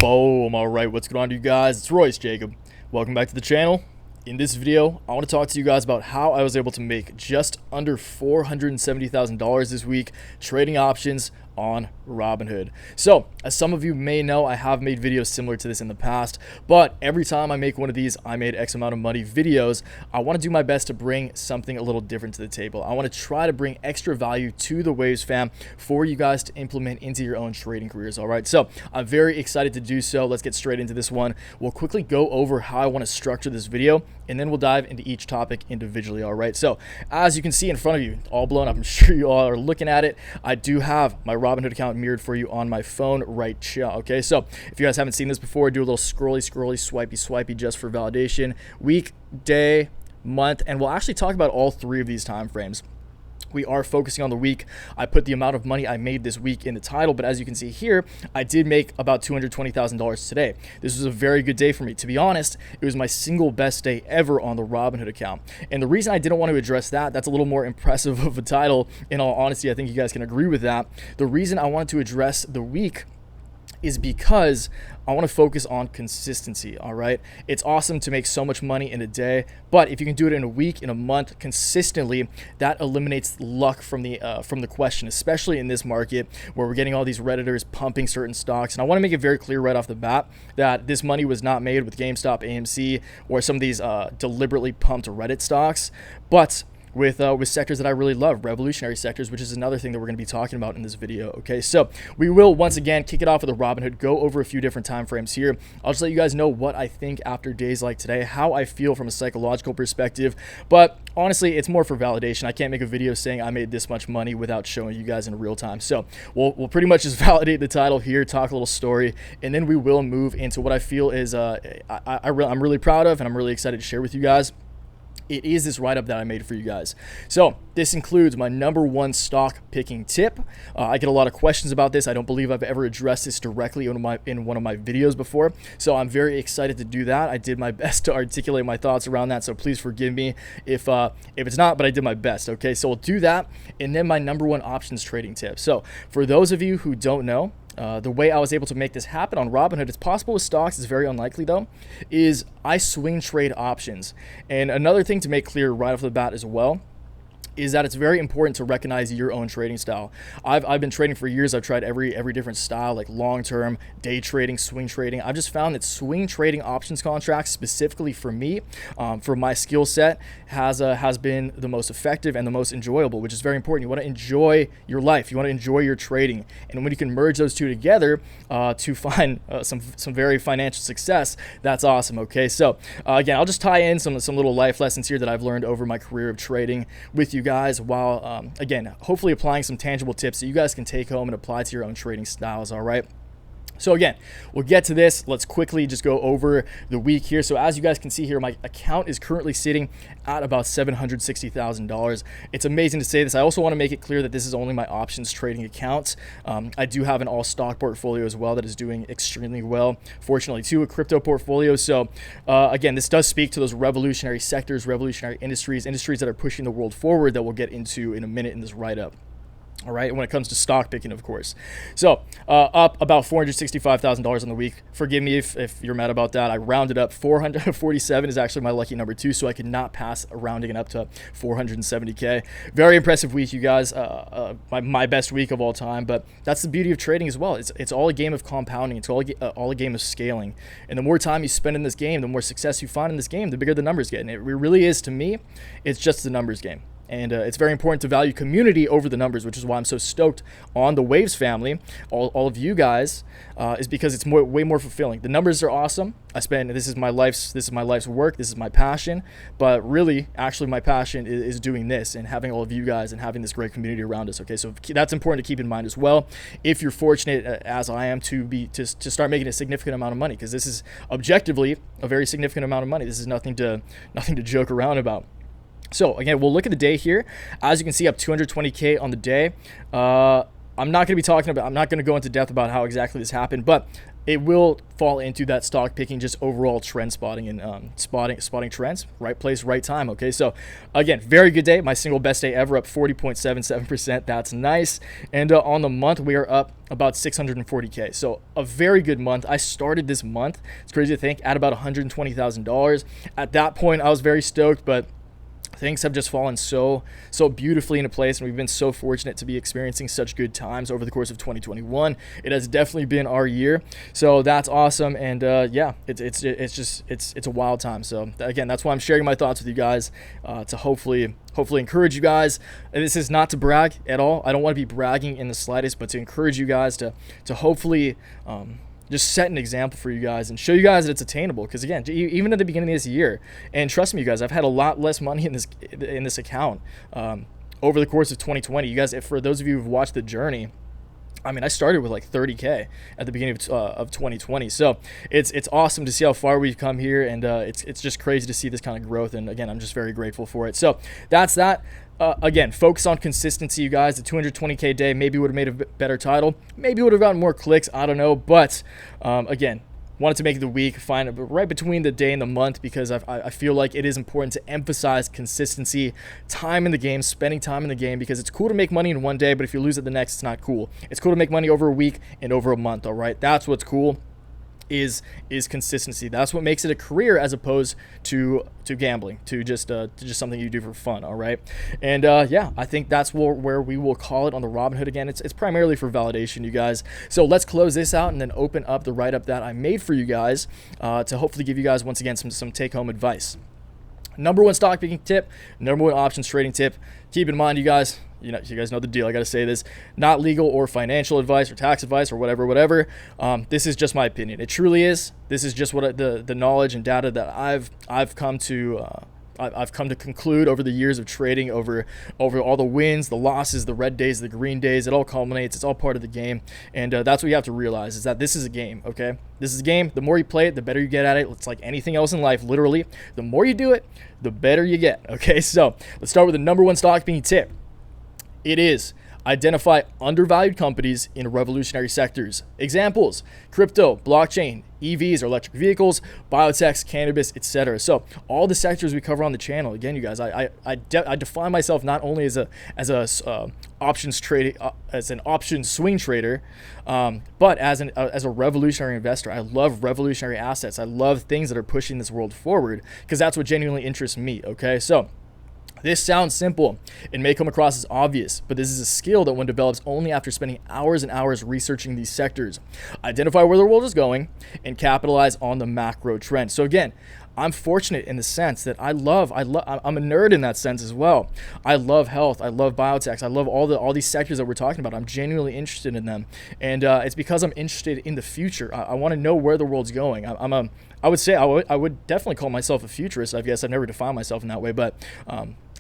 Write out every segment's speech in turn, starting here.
Boom. All right, what's going on, you guys? It's Royce Jacob. Welcome back to the channel. In this video, I want to talk to you guys about how I was able to make just under $470,000 this week trading options on Robinhood. So, as some of you may know, I have made videos similar to this in the past, but every time I make one of these I made X amount of money videos, I want to do my best to bring something a little different to the table. I want to try to bring extra value to the Waves fam for you guys to implement into your own trading careers. All right, so I'm very excited to do so. Let's get straight into this one. We'll quickly go over how I want to structure this video, and then we'll dive into each topic individually. All right, so as you can see in front of you, all blown up, I'm sure you all are looking at it. I do have my Robinhood account mirrored for you on my phone right here. Okay, so if you guys haven't seen this before, do a little scrolly, swipey just for validation. Week, day, month, and we'll actually talk about all three of these time frames. We are focusing on the week. I put the amount of money I made this week in the title, but as you can see here, I did make about $220,000 today. This was a very good day for me. To be honest, it was my single best day ever on the Robinhood account. And the reason I didn't want to address that's a little more impressive of a title. In all honesty, I think you guys can agree with that. The reason I wanted to address the week is because I want to focus on consistency. All right, it's awesome to make so much money in a day, but if you can do it in a week, in a month, consistently, that eliminates luck from the question, especially in this market where we're getting all these Redditors pumping certain stocks. And I want to make it very clear right off the bat that this money was not made with GameStop, AMC, or some of these deliberately pumped Reddit stocks, but with sectors that I really love, revolutionary sectors, which is another thing that we're going to be talking about in this video. Okay, so we will once again kick it off with a Robinhood, go over a few different time frames here. I'll just let you guys know what I think after days like today, how I feel from a psychological perspective, but honestly, it's more for validation. I can't make a video saying I made this much money without showing you guys in real time. So we'll pretty much just validate the title here, talk a little story, and then we will move into what I feel is I'm really proud of and I'm really excited to share with you guys. It is this write-up that I made for you guys. So this includes my #1 stock picking tip. I get a lot of questions about this. I don't believe I've ever addressed this directly in one of my videos before. So I'm very excited to do that. I did my best to articulate my thoughts around that. So please forgive me if it's not, but I did my best. Okay, so we'll do that. And then my #1 options trading tip. So for those of you who don't know, the way I was able to make this happen on Robinhood, it's possible with stocks, it's very unlikely though, is I swing trade options. And another thing to make clear right off the bat as well is that it's very important to recognize your own trading style. I've been trading for years. I've tried every different style, like long-term, day trading, swing trading. I've just found that swing trading options contracts, specifically for me, for my skill set, has been the most effective and the most enjoyable, which is very important. You want to enjoy your life. You want to enjoy your trading. And when you can merge those two together to find some very financial success, that's awesome, okay? So again, I'll just tie in some little life lessons here that I've learned over my career of trading with you guys, while again, hopefully applying some tangible tips that you guys can take home and apply to your own trading styles. All right, so again, we'll get to this. Let's quickly just go over the week here. So as you guys can see here, my account is currently sitting at about $760,000. It's amazing to say this. I also want to make it clear that this is only my options trading account. I do have an all stock portfolio as well that is doing extremely well. Fortunately, too, a crypto portfolio. So again, this does speak to those revolutionary sectors, revolutionary industries that are pushing the world forward that we'll get into in a minute in this write-up. All right, when it comes to stock picking, of course. So up about $465,000 on the week. Forgive me if you're mad about that. I rounded up. 447 is actually my lucky number 2, so I could not pass rounding it up to 470K. Very impressive week, you guys. My best week of all time. But that's the beauty of trading as well. It's all a game of compounding. It's all a game of scaling. And the more time you spend in this game, the more success you find in this game, the bigger the numbers get. And it really is, to me, it's just the numbers game. And it's very important to value community over the numbers, which is why I'm so stoked on the Waves family, all of you guys, is because it's way more fulfilling. The numbers are awesome. This is my life's work. This is my passion. But really, actually, my passion is doing this and having all of you guys and having this great community around us. Okay, so that's important to keep in mind as well. If you're fortunate, as I am, to start making a significant amount of money, because this is objectively a very significant amount of money. This is nothing to joke around about. So again, we'll look at the day here. As you can see, up 220K on the day. I'm not going to go into depth about how exactly this happened, but it will fall into that stock picking, just overall trend spotting and spotting trends, right place, right time. Okay, so again, very good day. My single best day ever, up 40.77%. That's nice. And on the month, we are up about 640K. So a very good month. I started this month, it's crazy to think, at about $120,000. At that point, I was very stoked, but things have just fallen so beautifully into place, and we've been so fortunate to be experiencing such good times over the course of 2021. It has definitely been our year, so that's awesome. And yeah, it's a wild time. So again, that's why I'm sharing my thoughts with you guys, to hopefully encourage you guys. And this is not to brag at all. I don't want to be bragging in the slightest, but to encourage you guys to hopefully just set an example for you guys and show you guys that it's attainable. Because again, even at the beginning of this year, and trust me, you guys, I've had a lot less money in this account over the course of 2020. You guys, for those of you who've watched the journey, I mean, I started with like 30K at the beginning of 2020. So it's awesome to see how far we've come here, and it's just crazy to see this kind of growth. And again, I'm just very grateful for it. So that's that. Again, focus on consistency, you guys. The 220K day maybe would have made a better title. Maybe would have gotten more clicks. I don't know. But again, wanted to make the week, find it right between the day and the month, because I feel like it is important to emphasize consistency, time in the game, spending time in the game, because it's cool to make money in one day, but if you lose it the next, it's not cool. It's cool to make money over a week and over a month, all right? That's what's cool. Is consistency. That's what makes it a career, as opposed to gambling, to just something you do for fun. All right, and yeah, I think that's where we will call it on the Robinhood. Again, it's primarily for validation, you guys. So let's close this out and then open up the write-up that I made for you guys, to hopefully give you guys once again some take-home advice. Number one stock picking tip, number one options trading tip. Keep in mind, you guys, you guys know the deal. I got to say this: not legal or financial advice or tax advice or whatever. This is just my opinion. It truly is. This is just what the knowledge and data that I've come to conclude over the years of trading, over all the wins, the losses, the red days, the green days. It all culminates. It's all part of the game, and that's what you have to realize, is that this is a game. Okay, this is a game. The more you play it, the better you get at it. It's like anything else in life. Literally, the more you do it, the better you get. Okay, so let's start with the number one stock picking tip. It is identify undervalued companies in revolutionary sectors. Examples: crypto, blockchain, EVs or electric vehicles, biotechs, cannabis, etc. So all the sectors we cover on the channel. Again, you guys, I define myself not only as an options swing trader, but as a revolutionary investor. I love revolutionary assets. I love things that are pushing this world forward, because that's what genuinely interests me. Okay, so this sounds simple. It may come across as obvious, but this is a skill that one develops only after spending hours and hours researching these sectors. Identify where the world is going and capitalize on the macro trend. So again, I'm fortunate in the sense that I'm a nerd in that sense as well. I love health. I love biotechs. I love all these sectors that we're talking about. I'm genuinely interested in them. And it's because I'm interested in the future. I want to know where the world's going. I would definitely call myself a futurist. I guess I've never defined myself in that way, but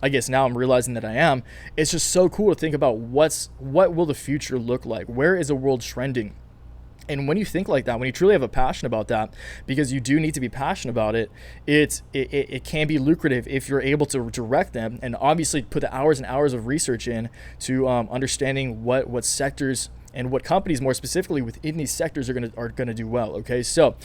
I guess now I'm realizing that I am. It's just so cool to think about what will the future look like? Where is the world trending? And when you think like that, when you truly have a passion about that, because you do need to be passionate about it, it can be lucrative if you're able to direct them and obviously put the hours and hours of research in to understanding what sectors and what companies more specifically within these sectors are gonna do well. Okay, so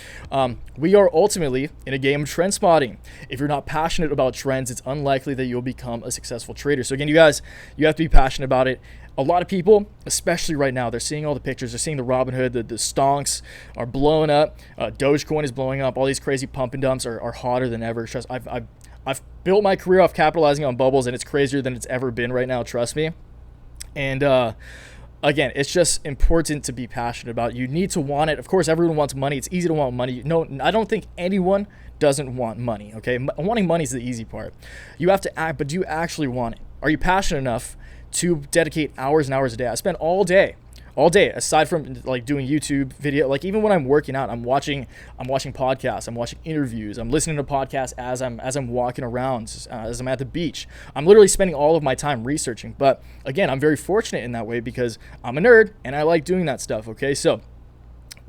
we are ultimately in a game of trend spotting. If you're not passionate about trends, it's unlikely that you'll become a successful trader. So again, you guys, you have to be passionate about it. A lot of people, especially right now, they're seeing all the pictures. They're seeing the Robinhood, the stonks are blowing up. Dogecoin is blowing up. All these crazy pump and dumps are hotter than ever. Trust, I've built my career off capitalizing on bubbles, and it's crazier than it's ever been right now. Trust me. And again, it's just important to be passionate about it. You need to want it. Of course, everyone wants money. It's easy to want money. No, I don't think anyone doesn't want money. Okay, wanting money is the easy part. You have to act, but do you actually want it? Are you passionate enough to dedicate hours and hours a day? I spend all day, aside from like doing YouTube video, like even when I'm working out, I'm watching podcasts, I'm watching interviews, I'm listening to podcasts as I'm walking around, as I'm at the beach. I'm literally spending all of my time researching. But again, I'm very fortunate in that way because I'm a nerd and I like doing that stuff. Okay, so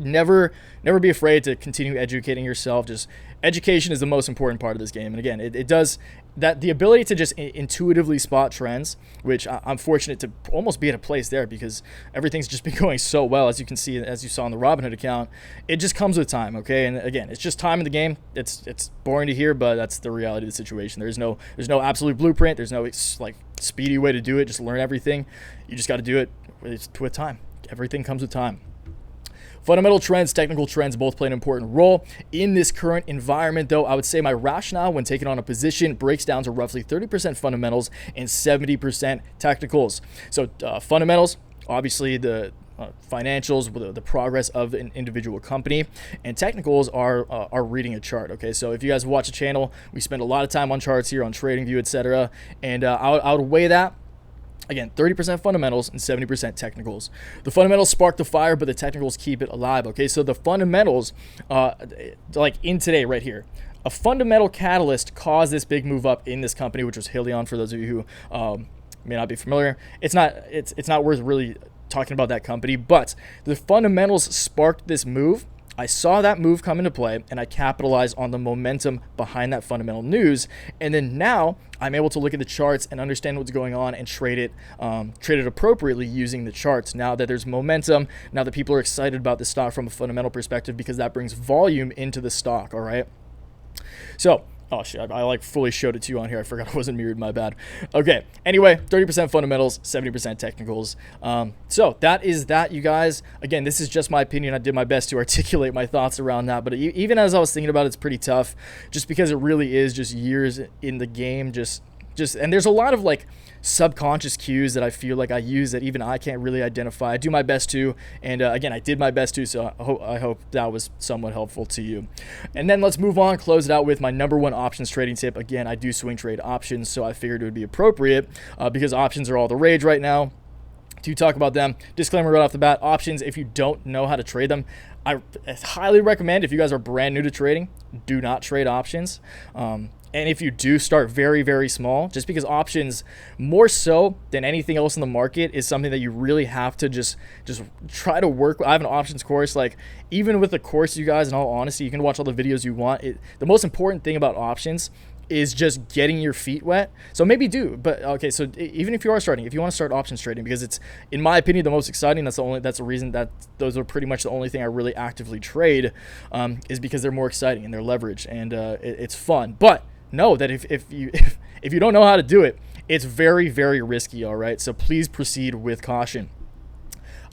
never be afraid to continue educating yourself. Just education is the most important part of this game. And again, it does that, the ability to just intuitively spot trends, which I'm fortunate to almost be at a place there because everything's just been going so well, as you can see, as you saw on the Robinhood account. It just comes with time, okay? And again, it's just time in the game. It's boring to hear, but that's the reality of the situation. There's no absolute blueprint. There's no like speedy way to do it. Just learn everything. You just got to do it with time. Everything comes with time. Fundamental trends, technical trends both play an important role in this current environment, though. I would say my rationale when taking on a position breaks down to roughly 30% fundamentals and 70% technicals. So fundamentals, obviously the financials, the progress of an individual company, and technicals are reading a chart. Okay, so if you guys watch the channel, we spend a lot of time on charts here on TradingView, etc., and I would weigh that. Again, 30% fundamentals and 70% technicals. The fundamentals spark the fire, but the technicals keep it alive. Okay, so the fundamentals, like in today right here, a fundamental catalyst caused this big move up in this company, which was Helion. For those of you who may not be familiar, it's not worth really talking about that company, but the fundamentals sparked this move. I saw that move come into play, and I capitalized on the momentum behind that fundamental news. And then now I'm able to look at the charts and understand what's going on and trade it appropriately using the charts. Now that there's momentum, now that people are excited about the stock from a fundamental perspective, because that brings volume into the stock. All right. So, oh shit, I like fully showed it to you on here. I forgot it wasn't mirrored, my bad. Okay, anyway, 30% fundamentals, 70% technicals. So that is that, you guys. Again, this is just my opinion. I did my best to articulate my thoughts around that, but even as I was thinking about it, it's pretty tough just because it really is just years in the game, and there's a lot of like subconscious cues that I feel like I use that even I can't really identify. I do my best to, and again, I did my best to, so I hope that was somewhat helpful to you. And then let's move on, close it out with my number one options trading tip. Again, I do swing trade options, so I figured it would be appropriate because options are all the rage right now to talk about them. Disclaimer right off the bat, options, if you don't know how to trade them, I highly recommend, if you guys are brand new to trading, do not trade options. And if you do, start very, very small, just because options, more so than anything else in the market, is something that you really have to just try to work with. I have an options course. Like, even with the course, you guys, in all honesty, you can watch all the videos you want. The most important thing about options is just getting your feet wet. So maybe do, but okay, so even if you are starting, if you want to start options trading, because it's, in my opinion, the most exciting, that's the reason that those are pretty much the only thing I really actively trade, is because they're more exciting and they're leveraged, and it's fun. But know that if you don't know how to do it, it's very, very risky. All right, so please proceed with caution.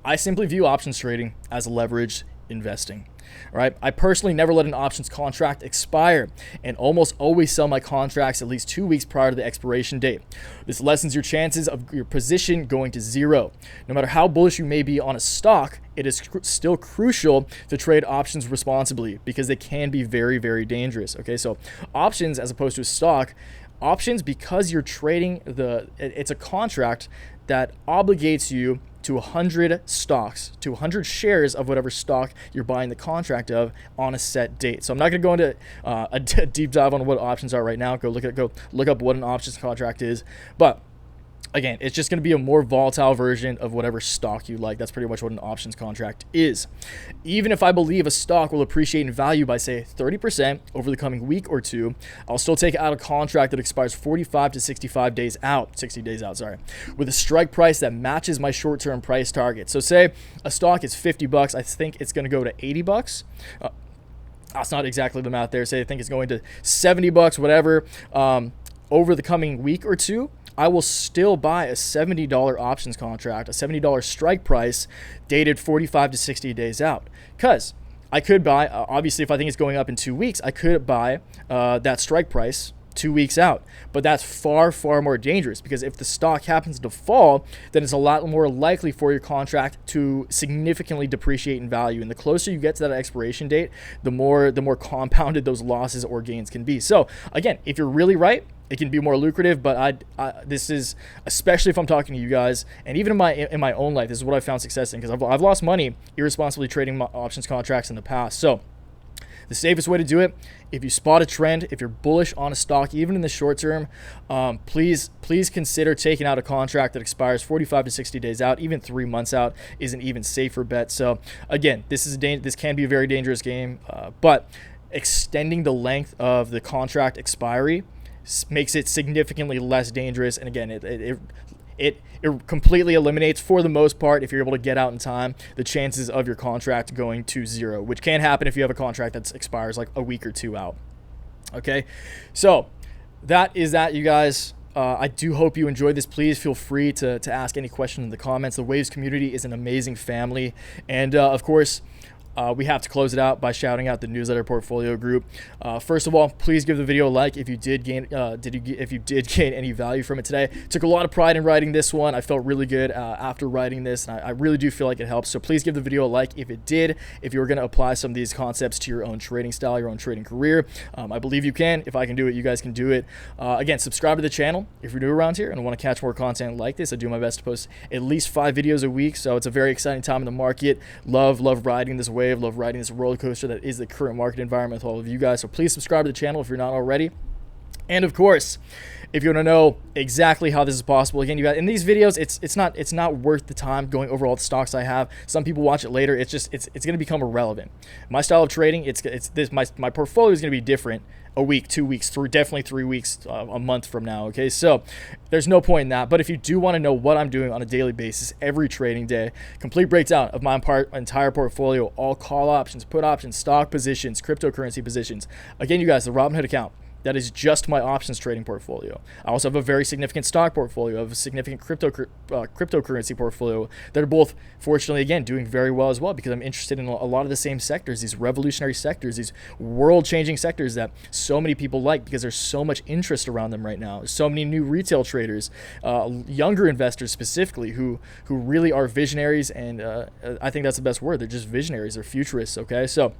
I simply view options trading as leveraged investing. All right, I personally never let an options contract expire and almost always sell my contracts at least 2 weeks prior to the expiration date. This lessens your chances of your position going to zero. No matter how bullish you may be on a stock, it is still crucial to trade options responsibly because they can be very, very dangerous. Okay, so options as opposed to a stock, options, because you're trading it's a contract that obligates you to 100 stocks, to 100 shares of whatever stock you're buying the contract of on a set date. So I'm not going to go into a deep dive on what options are right now. Go look up what an options contract is. But again, it's just going to be a more volatile version of whatever stock you like. That's pretty much what an options contract is. Even if I believe a stock will appreciate in value by, say, 30% over the coming week or two, I'll still take out a contract that expires 45 to 60 days out, with a strike price that matches my short-term price target. So say a stock is $50, I think it's going to go to $80. That's not exactly the math there. Say I think it's going to $70, whatever, over the coming week or two. I will still buy a $70 options contract, a $70 strike price dated 45 to 60 days out. Because I could buy, obviously, if I think it's going up in 2 weeks, I could buy that strike price 2 weeks out. But that's far, far more dangerous, because if the stock happens to fall, then it's a lot more likely for your contract to significantly depreciate in value. And the closer you get to that expiration date, the more compounded those losses or gains can be. So again, if you're really right, it can be more lucrative, but this is, especially if I'm talking to you guys, and even in my own life, this is what I found success in, because I've lost money irresponsibly trading my options contracts in the past. So the safest way to do it, if you spot a trend, if you're bullish on a stock, even in the short term, please consider taking out a contract that expires 45 to 60 days out. Even 3 months out is an even safer bet. So again, this can be a very dangerous game, but extending the length of the contract expiry makes it significantly less dangerous. And again, it completely eliminates, for the most part, if you're able to get out in time, the chances of your contract going to zero, which can happen if you have a contract that expires like a week or two out. Okay, so that is that, you guys. I do hope you enjoyed this. Please feel free to ask any question in the comments. The Waves community is an amazing family, and of course, we have to close it out by shouting out the newsletter portfolio group. First of all, please give the video a like if you did gain any value from it today. Took a lot of pride in writing this one. I felt really good after writing this, and I really do feel like it helps. So please give the video a like if it did. If you're going to apply some of these concepts to your own trading style, your own trading career, I believe you can. If I can do it, you guys can do it. Again, subscribe to the channel if you're new around here and want to catch more content like this. I do my best to post at least 5 videos a week, so it's a very exciting time in the market. Love riding this wave. Love riding this roller coaster that is the current market environment with all of you guys. So please subscribe to the channel if you're not already. And of course, if you want to know exactly how this is possible, again, you guys, in these videos, it's not worth the time going over all the stocks I have. Some people watch it later. It's going to become irrelevant. My style of trading, my portfolio is going to be different a week, 2 weeks, definitely 3 weeks, a month from now. Okay, so there's no point in that. But if you do want to know what I'm doing on a daily basis, every trading day, complete breakdown of my entire portfolio, all call options, put options, stock positions, cryptocurrency positions. Again, you guys, the Robinhood account. That is just my options trading portfolio. I also have a very significant stock portfolio, of a significant cryptocurrency portfolio that are both, fortunately, again, doing very well as well, because I'm interested in a lot of the same sectors, these revolutionary sectors, these world-changing sectors that so many people like because there's so much interest around them right now. So many new retail traders, younger investors specifically, who really are visionaries, and I think that's the best word. They're just visionaries. They're futurists, okay? So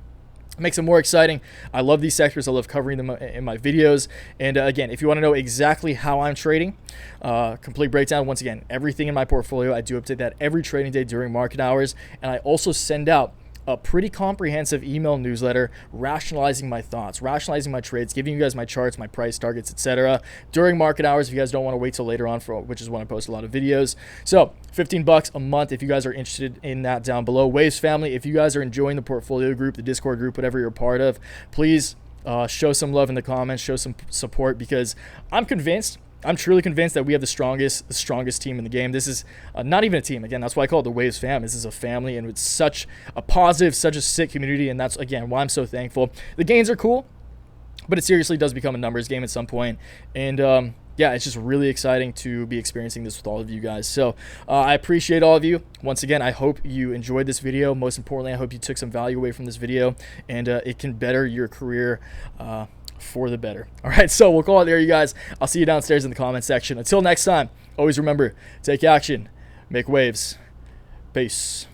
makes it more exciting. I love these sectors. I love covering them in my videos. And again, if you want to know exactly how I'm trading, complete breakdown, once again, everything in my portfolio, I do update that every trading day during market hours. And I also send out a pretty comprehensive email newsletter rationalizing my thoughts, rationalizing my trades, giving you guys my charts, my price targets, etc. during market hours if you guys don't want to wait till later on, which is when I post a lot of videos. So $15 a month if you guys are interested in that, down below. Waves family, if you guys are enjoying the portfolio group, the Discord group, whatever you're a part of, please show some love in the comments, show some support, because I'm truly convinced that we have the strongest team in the game. This is not even a team. Again, that's why I call it the Waves fam. This is a family, and it's such a positive, such a sick community, and that's, again, why I'm so thankful. The gains are cool, but it seriously does become a numbers game at some point. And yeah, it's just really exciting to be experiencing this with all of you guys. So I appreciate all of you. Once again, I hope you enjoyed this video. Most importantly, I hope you took some value away from this video, and it can better your career for the better. All right, so we'll call it there, you guys. I'll see you downstairs in the comment section. Until next time, always remember, take action, make waves. Peace.